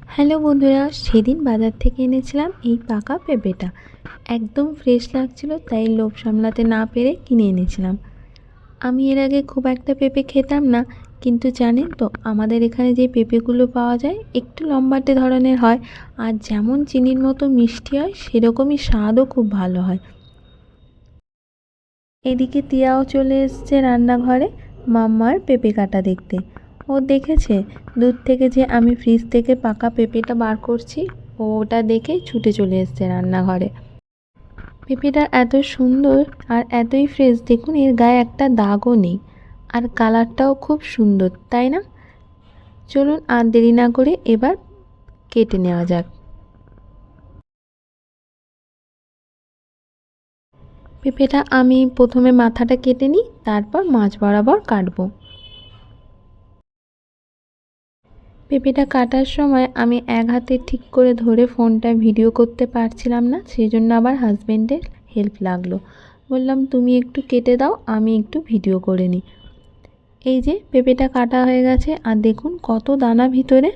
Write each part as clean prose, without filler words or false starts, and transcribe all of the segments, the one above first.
Hello বন্ধুরা, সেদিন বাজার থেকে এনেছিলাম এই পাকা পেঁপেটা। একদম ফ্রেশ লাগছিল, তাই লোভ সামলাতে না পেরে কিনে এনেছিলাম। আমি এর আগে খুব একটা পেঁপে খেতাম না, কিন্তু জানেন তো আমাদের এখানে যে পেঁপেগুলো পাওয়া যায় একটু লম্বাটে ধরনের হয়, আর যেমন চিনির মতো মিষ্টি হয় সেরকমই স্বাদও খুব ভালো হয়। এদিকে তিয়াও চলে এসছে রান্নাঘরে মাম্মার পেঁপে কাটা দেখতে। ও দেখেছে দূর থেকে যে আমি ফ্রিজ থেকে পাকা পেঁপেটা বার করছি, ও ওটা দেখে ছুটে চলে এসছে রান্নাঘরে। পেঁপেটা এত সুন্দর আর এতই ফ্রেশ, দেখুন এর গায়ে একটা দাগও নেই, আর কালারটাও খুব সুন্দর, তাই না? চলুন আর দেরি না করে এবার কেটে নেওয়া যাক। পেঁপেটা আমি প্রথমে মাথাটা কেটে নিই, তারপর মাঝ বরাবর কাটবো। পেঁপেটা কাটার সময় আমি এক হাতে ঠিক করে ধরে ফোনটা ভিডিও করতে পারছিলাম না, সেই জন্য আবার হাজব্যান্ডের হেল্প লাগলো। বললাম তুমি একটু কেটে দাও, আমি একটু ভিডিও করে নিই। এই যে পেঁপেটা কাটা হয়ে গেছে, আর দেখুন কত দানা ভিতরে।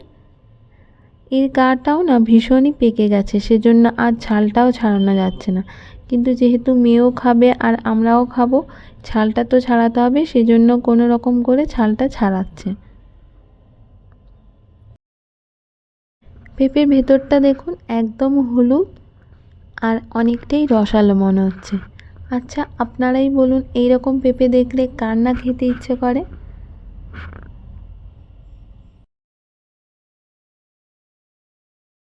এর গাটাও না ভীষণই পেকে গেছে, সেজন্য আর ছালটাও ছাড়ানো যাচ্ছে না। কিন্তু যেহেতু মেয়েও খাবে আর আমরাও খাবো, ছালটা তো ছাড়াতে হবে, সেজন্য কোনো রকম করে ছালটা ছাড়াচ্ছে। পেঁপের ভেতরটা দেখুন একদম হলুদ আর অনেকটাই রসালো মনে হচ্ছে। আচ্ছা আপনারাই বলুন, এই রকম পেঁপে দেখলে কার না খেতে ইচ্ছে করে?